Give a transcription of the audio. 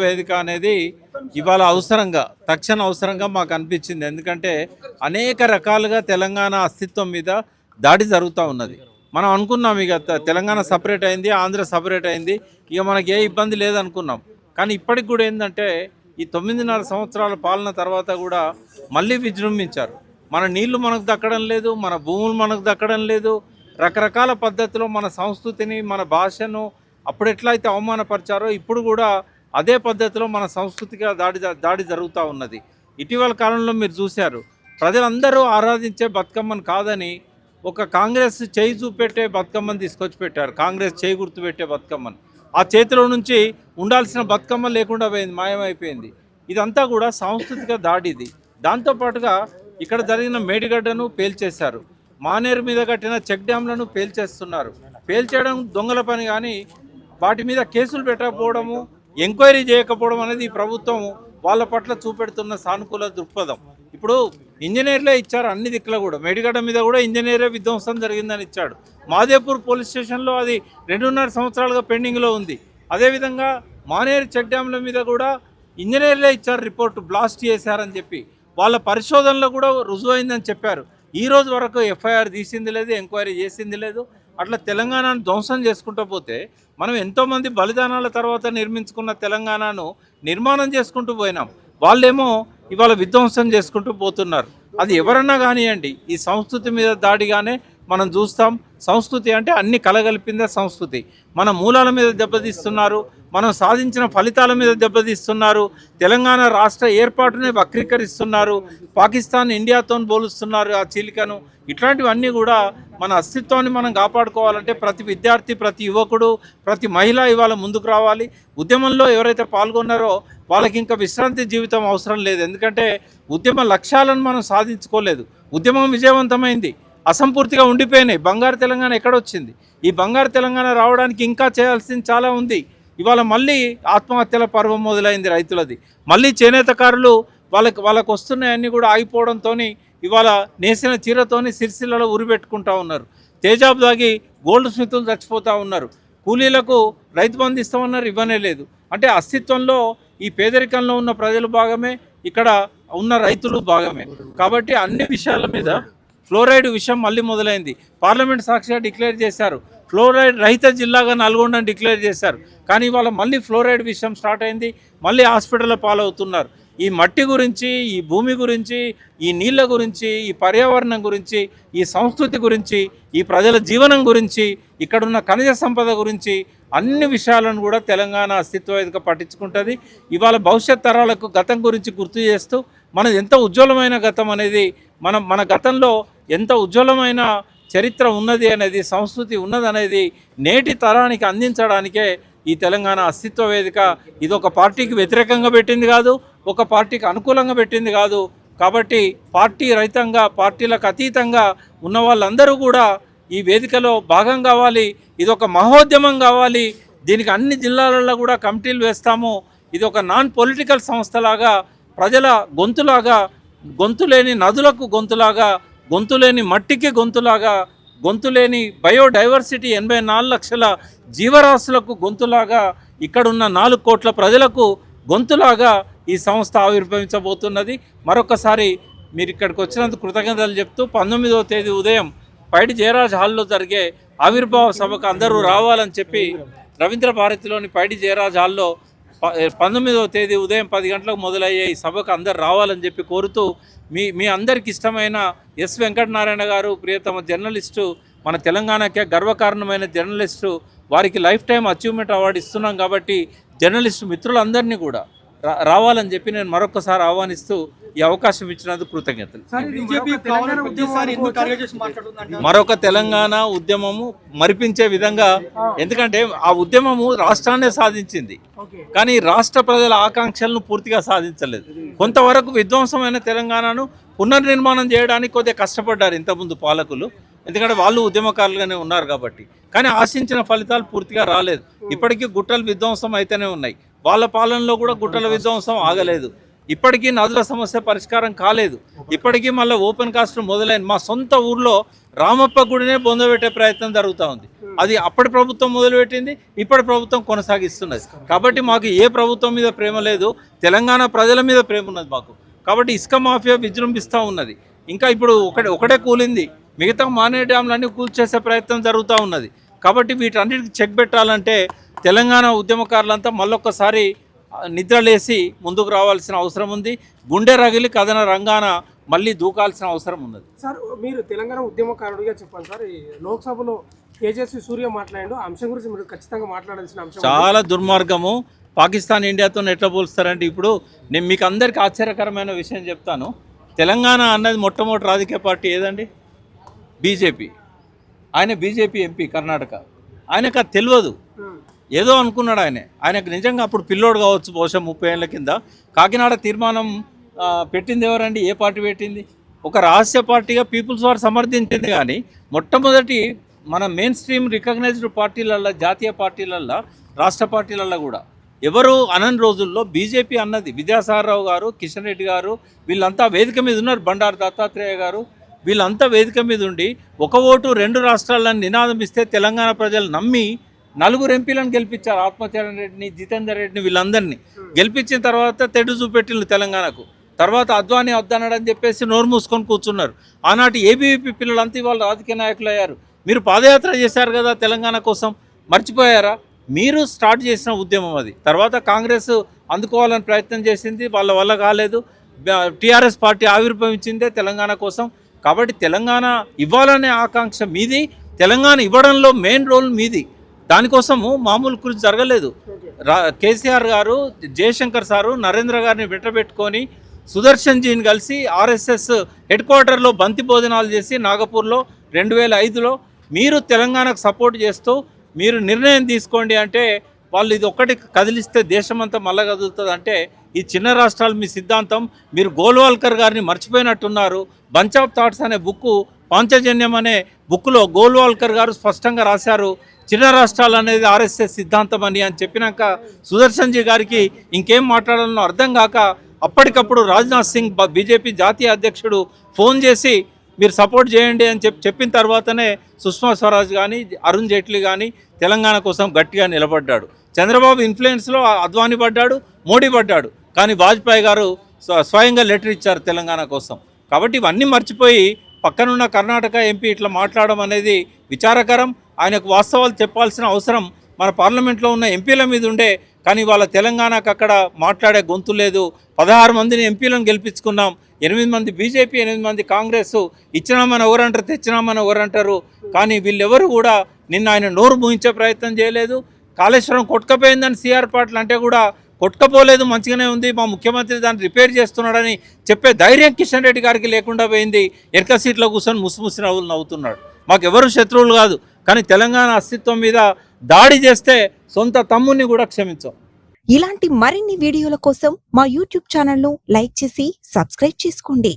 వేదిక అనేది ఇవాళ తక్షణ అవసరంగా మాకు అనిపించింది. ఎందుకంటే అనేక రకాలుగా తెలంగాణ అస్తిత్వం మీద దాడి జరుగుతూ ఉన్నది. మనం అనుకున్నాం ఇక తెలంగాణ సపరేట్ అయింది, ఆంధ్ర సపరేట్ అయింది, ఇక మనకి ఏ ఇబ్బంది లేదనుకున్నాం. కానీ ఇప్పటికి కూడా ఏంటంటే ఈ 9.5 సంవత్సరాల పాలన తర్వాత కూడా మళ్ళీ విజృంభించారు. మన నీళ్లు మనకు దక్కడం లేదు, మన భూములు మనకు దక్కడం లేదు. రకరకాల పద్ధతిలో మన సంస్కృతిని, మన భాషను అప్పుడు ఎట్లయితే అవమానపరిచారో ఇప్పుడు కూడా అదే పద్ధతిలో మన సంస్కృతిగా దాడి జరుగుతూ ఉన్నది. ఇటీవల కాలంలో మీరు చూశారు, ప్రజలందరూ ఆరాధించే బతుకమ్మను కాదని ఒక కాంగ్రెస్ చేయి చూపెట్టే బతుకమ్మను తీసుకొచ్చి పెట్టారు. కాంగ్రెస్ చేయి గుర్తు పెట్టే బతుకమ్మను ఆ చేతిలో నుంచి ఉండాల్సిన బతుకమ్మ లేకుండా పోయింది, మాయమైపోయింది. ఇదంతా కూడా సాంస్కృతిక దాడిది. దాంతోపాటుగా ఇక్కడ జరిగిన మేడిగడ్డను పేల్చేశారు, మానేరు మీద కట్టిన చెక్ డ్యాంలను పేల్చేస్తున్నారు. పేల్చేయడం దొంగల పని, కానీ వాటి మీద కేసులు పెట్టకపోవడము, ఎంక్వైరీ చేయకపోవడం అనేది ఈ ప్రభుత్వం వాళ్ళ పట్ల చూపెడుతున్న సానుకూల దృక్పథం. ఇప్పుడు ఇంజనీర్లే ఇచ్చారు అన్ని దిక్కుల కూడా. మేడిగడ్డ మీద కూడా ఇంజనీరే విధ్వంసం జరిగిందని ఇచ్చాడు. మాదేపూర్ పోలీస్ స్టేషన్లో అది 2.5 సంవత్సరాలుగా పెండింగ్లో ఉంది. అదేవిధంగా మానేరు చెక్ డ్యాంల మీద కూడా ఇంజనీర్లే ఇచ్చారు రిపోర్టు, బ్లాస్ట్ చేశారని చెప్పి. వాళ్ళ పరిశోధనలో కూడా రుజువైందని చెప్పారు. ఈ రోజు వరకు ఎఫ్ఐఆర్ తీసింది లేదు, ఎంక్వైరీ చేసింది లేదు. అట్లా తెలంగాణను ధ్వంసం చేసుకుంటూ పోతే మనం ఎంతోమంది బలిదానాల తర్వాత నిర్మించుకున్న తెలంగాణను నిర్మాణం చేసుకుంటూ పోయినాం. వాళ్ళేమో ఇవాళ విధ్వంసం చేసుకుంటూ పోతున్నారు. అది ఎవరన్నా కానివ్వండి, ఈ సంస్కృతి మీద దాడిగానే మనం చూస్తాం. సంస్కృతి అంటే అన్ని కలగలిపిందే సంస్కృతి. మన మూలాల మీద దెబ్బతీస్తున్నారు, మనం సాధించిన ఫలితాల మీద దెబ్బతీస్తున్నారు. తెలంగాణ రాష్ట్ర ఏర్పాటునే వక్రీకరిస్తున్నారు, పాకిస్తాన్ ఇండియాతో పోలుస్తున్నారు ఆ చీలికను. ఇట్లాంటివన్నీ కూడా మన అస్తిత్వాన్ని మనం కాపాడుకోవాలంటే ప్రతి విద్యార్థి, ప్రతి యువకుడు, ప్రతి మహిళ ఇవాళ ముందుకు రావాలి. ఉద్యమంలో ఎవరైతే పాల్గొన్నారో వాళ్ళకి ఇంకా విశ్రాంతి జీవితం అవసరం లేదు. ఎందుకంటే ఉద్యమ లక్ష్యాలను మనం సాధించుకోలేదు. ఉద్యమం విజయవంతమైంది, అసంపూర్తిగా ఉండిపోయినాయి. బంగారు తెలంగాణ ఎక్కడొచ్చింది? ఈ బంగారు తెలంగాణ రావడానికి ఇంకా చేయాల్సింది చాలా ఉంది. ఇవాళ మళ్ళీ ఆత్మహత్యల పర్వం మొదలైంది రైతులది. మళ్ళీ చేనేతకారులు వాళ్ళకు వస్తున్నాయన్నీ కూడా ఆగిపోవడంతో ఇవాళ నేసిన చీరతోని సిరిసిల్లలో ఉరిపెట్టుకుంటా ఉన్నారు. తేజాబ్ దాగి గోల్డ్ స్మితులు చచ్చిపోతూ ఉన్నారు. కూలీలకు రైతు బంధు ఇస్తామన్నారు, ఇవ్వనే లేదు. అంటే అస్తిత్వంలో ఈ పేదరికంలో ఉన్న ప్రజలు భాగమే, ఇక్కడ ఉన్న రైతులు భాగమే. కాబట్టి అన్ని విషయాల మీద ఫ్లోరైడ్ విషయం మళ్ళీ మొదలైంది. పార్లమెంట్ సాక్షిగా డిక్లేర్ చేశారు, ఫ్లోరైడ్ రహిత జిల్లాగా నల్గొండని డిక్లేర్ చేశారు. కానీ ఇవాళ మళ్ళీ ఫ్లోరైడ్ విషయం స్టార్ట్ అయింది, మళ్ళీ హాస్పిటల్లో పాలవుతున్నారు. ఈ మట్టి గురించి, ఈ భూమి గురించి, ఈ నీళ్ళ గురించి, ఈ పర్యావరణం గురించి, ఈ సంస్కృతి గురించి, ఈ ప్రజల జీవనం గురించి, ఇక్కడున్న ఖనిజ సంపద గురించి అన్ని విషయాలను కూడా తెలంగాణ అస్తిత్వ వేదిక పట్టించుకుంటుంది. ఇవాళ భవిష్యత్ తరాలకు గతం గురించి గుర్తు చేస్తూ మన ఎంత ఉజ్వలమైన గతం అనేది, మన గతంలో ఎంత ఉజ్వలమైన చరిత్ర ఉన్నది అనేది, సంస్కృతి ఉన్నది అనేది నేటి తరానికి అందించడానికే ఈ తెలంగాణ అస్తిత్వ వేదిక. ఇది ఒక పార్టీకి వ్యతిరేకంగా పెట్టింది కాదు, ఒక పార్టీకి అనుకూలంగా పెట్టింది కాదు. కాబట్టి పార్టీ రహితంగా, పార్టీలకు అతీతంగా ఉన్న వాళ్ళందరూ కూడా ఈ వేదికలో భాగం కావాలి. ఇది ఒక మహోద్యమం కావాలి. దీనికి అన్ని జిల్లాలలో కూడా కమిటీలు వేస్తాము. ఇది ఒక నాన్ పొలిటికల్ సంస్థలాగా, ప్రజల గొంతులాగా, గొంతులేని నదులకు గొంతులాగా, గొంతులేని మట్టికి గొంతులాగా, గొంతులేని బయోడైవర్సిటీ 84 లక్షల జీవరాశులకు గొంతులాగా, ఇక్కడున్న 4 కోట్ల ప్రజలకు గొంతులాగా ఈ సంస్థ ఆవిర్భవించబోతున్నది. మరొకసారి మీరు ఇక్కడికి వచ్చినందుకు కృతజ్ఞతలు చెప్తూ 19వ తేదీ ఉదయం పైడి జయరాజ్ హాల్లో జరిగే ఆవిర్భావ సభకు అందరూ రావాలని చెప్పి రవీంద్ర భారతిలోని పైడి జయరాజ్ హాల్లో 19వ తేదీ ఉదయం 10 గంటలకు మొదలయ్యే ఈ సభకు అందరు రావాలని చెప్పి కోరుతూ, మీ అందరికి ఇష్టమైన ఎస్ వెంకటనారాయణ గారు, ప్రియతమ జర్నలిస్టు, మన తెలంగాణకే గర్వకారణమైన జర్నలిస్టు, వారికి లైఫ్ టైం అచీవ్మెంట్ అవార్డు ఇస్తున్నాం. కాబట్టి జర్నలిస్టు మిత్రులందరినీ కూడా రావాలని చెప్పి నేను మరొకసారి ఆహ్వానిస్తూ ఈ అవకాశం ఇచ్చినందుకు కృతజ్ఞతలు. మరొక తెలంగాణ ఉద్యమము మరిపించే విధంగా, ఎందుకంటే ఆ ఉద్యమము రాష్ట్రాన్నే సాధించింది, కానీ రాష్ట్ర ప్రజల ఆకాంక్షలను పూర్తిగా సాధించలేదు. కొంతవరకు విధ్వంసమైన తెలంగాణను పునర్నిర్మాణం చేయడానికి కొద్దిగా కష్టపడ్డారు ఇంతకుముందు పాలకులు, ఎందుకంటే వాళ్ళు ఉద్యమకారులుగానే ఉన్నారు కాబట్టి. కానీ ఆశించిన ఫలితాలు పూర్తిగా రాలేదు. ఇప్పటికీ గుట్టలు విధ్వంసం అయితేనే ఉన్నాయి. వాళ్ళ పాలనలో కూడా గుట్టల విధ్వంసం ఆగలేదు. ఇప్పటికీ నదుల సమస్య పరిష్కారం కాలేదు. ఇప్పటికీ మళ్ళీ ఓపెన్ కాస్ట్ మొదలైంది. మా సొంత ఊర్లో రామప్ప గుడినే బొందబెట్టే ప్రయత్నం జరుగుతూ ఉంది. అది అప్పటి ప్రభుత్వం మొదలుపెట్టింది, ఇప్పటి ప్రభుత్వం కొనసాగిస్తున్నది. కాబట్టి మాకు ఏ ప్రభుత్వం మీద ప్రేమ లేదు, తెలంగాణ ప్రజల మీద ప్రేమ ఉన్నది మాకు. కాబట్టి ఇసుక మాఫియా విజృంభిస్తూ ఉన్నది. ఇంకా ఇప్పుడు ఒకటే కూలింది, మిగతా మానే డ్యామ్లన్నీ కూల్చేసే ప్రయత్నం జరుగుతూ ఉన్నది. కాబట్టి వీటన్నిటికి చెక్ పెట్టాలంటే తెలంగాణ ఉద్యమకారులంతా మళ్ళొక్కసారి నిద్రలేసి ముందుకు రావాల్సిన అవసరం ఉంది. గుండె రగిలి కథన రంగాన మళ్ళీ దూకాల్సిన అవసరం ఉన్నది. సార్ మీరు తెలంగాణ ఉద్యమకారుడిగా చెప్పాలి సార్, ఈ లోక్సభలో తేజస్వి సూర్య మాట్లాడాడు, ఆ అంశం గురించి మీరు ఖచ్చితంగా మాట్లాడాల్సిన అంశం. చాలా దుర్మార్గము. పాకిస్తాన్ ఇండియాతో ఎట్లా పోలుస్తారంటే, ఇప్పుడు నేను మీకు అందరికీ ఆశ్చర్యకరమైన విషయం చెప్తాను. తెలంగాణ అన్నది మొట్టమొదటి రాజకీయ పార్టీ ఏదండి? బీజేపీ. ఆయన బీజేపీ ఎంపీ కర్ణాటక. ఆయనకు అది తెలియదు, ఏదో అనుకున్నాడు. ఆయనకు నిజంగా అప్పుడు పిల్లోడు కావచ్చు, బహుశా 30 ఏళ్ళ కింద. కాకినాడ తీర్మానం పెట్టింది ఎవరండి? ఏ పార్టీ పెట్టింది? ఒక రహస్య పార్టీగా పీపుల్స్ వార్ సమర్థించింది. కానీ మొట్టమొదటి మన మెయిన్ స్ట్రీమ్ రికగ్నైజ్డ్ పార్టీలల్లో, జాతీయ పార్టీలల్లో, రాష్ట్ర పార్టీలల్లో కూడా ఎవరు అనని రోజుల్లో బీజేపీ అన్నది. విద్యాసాగరరావు గారు, కిషన్ రెడ్డి గారు వీళ్ళంతా వేదిక మీద ఉన్నారు, బండారు దత్తాత్రేయ గారు వీళ్ళంతా వేదిక మీద ఉండి ఒక ఓటు 2 రాష్ట్రాలను నినాదం ఇస్తే తెలంగాణ ప్రజలు నమ్మి 4 ఎంపీలను గెలిపించారు. ఆత్మచరణ్ రెడ్డిని, జితేందర్ రెడ్డిని వీళ్ళందరినీ గెలిపించిన తర్వాత తెడ్డు చూపెట్టిండు తెలంగాణకు. తర్వాత అద్వానీ వద్దనడని చెప్పేసి నోరు మూసుకొని కూర్చున్నారు. ఆనాటి ఏబీవీపీ పిల్లలంతా ఇవాళ రాజకీయ నాయకులు అయ్యారు. మీరు పాదయాత్ర చేశారు కదా తెలంగాణ కోసం, మర్చిపోయారా? మీరు స్టార్ట్ చేసిన ఉద్యమం అది. తర్వాత కాంగ్రెస్ అందుకోవాలని ప్రయత్నం చేసింది, వాళ్ళ వల్ల కాలేదు. టీఆర్ఎస్ పార్టీ ఆవిర్భవించిందే తెలంగాణ కోసం. కాబట్టి తెలంగాణ ఇవ్వాలనే ఆకాంక్ష మీది, తెలంగాణ ఇవ్వడంలో మెయిన్ రోల్ మీది. దానికోసము మామూలు కృషి జరగలేదు. కేసీఆర్ గారు, జయశంకర్ సారు నరేంద్ర గారిని వెంటబెట్టుకొని సుదర్శన్ జీని కలిసి ఆర్ఎస్ఎస్ హెడ్ క్వార్టర్లో బంతి భోజనాలు చేసి నాగపూర్లో 2005లో మీరు తెలంగాణకు సపోర్ట్ చేస్తూ మీరు నిర్ణయం తీసుకోండి అంటే, వాళ్ళు ఇది ఒక్కటి కదిలిస్తే దేశమంతా మళ్ళా కదులుతుంది అంటే, ఈ చిన్న రాష్ట్రాలు మీ సిద్ధాంతం. మీరు గోల్వాల్కర్ గారిని మర్చిపోయినట్టున్నారు. బంచ్ ఆఫ్ థాట్స్ అనే బుక్కు, పాంచజన్యం అనే బుక్లో గోల్వాల్కర్ గారు స్పష్టంగా రాశారు, చిన్న రాష్ట్రాలు అనేది ఆర్ఎస్ఎస్ సిద్ధాంతం అని చెప్పినాక సుదర్శన్ జీ గారికి ఇంకేం మాట్లాడాలనో అర్థం కాక అప్పటికప్పుడు రాజ్నాథ్ సింగ్ బీజేపీ జాతీయ అధ్యక్షుడు ఫోన్ చేసి మీరు సపోర్ట్ చేయండి అని చెప్పిన తర్వాతనే సుష్మా స్వరాజ్ కానీ, అరుణ్ జైట్లీ కానీ తెలంగాణ కోసం గట్టిగా నిలబడ్డాడు. చంద్రబాబు ఇన్ఫ్లుయెన్స్లో అద్వానీ పడ్డాడు, మోడీ పడ్డాడు. కానీ వాజ్పేయి గారు స్వయంగా లెటర్ ఇచ్చారు తెలంగాణ కోసం. కాబట్టి ఇవన్నీ మర్చిపోయి పక్కనున్న కర్ణాటక ఎంపీ ఇట్లా మాట్లాడడం అనేది విచారకరం. ఆయనకు వాస్తవాలు చెప్పాల్సిన అవసరం మన పార్లమెంట్లో ఉన్న ఎంపీల మీద ఉండే. కానీ వాళ్ళ తెలంగాణకు అక్కడ మాట్లాడే గొంతు లేదు. 16 మందిని ఎంపీలను గెలిపించుకున్నాం, 8 మంది బీజేపీ, 8 మంది కాంగ్రెస్. ఇచ్చినామని ఎవరంటారు, తెచ్చినామని ఎవరంటారు. కానీ వీళ్ళెవరు కూడా నిన్న ఆయన నోరు మూయించే ప్రయత్నం చేయలేదు. కాళేశ్వరం కొట్టుకపోయిందని సిఆర్ పాటిల్ అంటే కూడా కొట్టుకపోలేదు, మంచిగానే ఉంది, మా ముఖ్యమంత్రి దాన్ని రిపేర్ చేస్తున్నాడని చెప్పే ధైర్యం కిషన్ రెడ్డి గారికి లేకుండా పోయింది. ఎర్క సీట్లో కూర్చొని ముసిముసి నవ్వులు నవ్వుతున్నాడు. మాకెవరు శత్రువులు కాదు, కానీ తెలంగాణ అస్తిత్వం మీద దాడి చేస్తే సొంత తమ్ముని కూడా క్షమించాం. ఇలాంటి మరిన్ని వీడియోల కోసం మా యూట్యూబ్ ఛానల్ను లైక్ చేసి సబ్స్క్రైబ్ చేసుకోండి.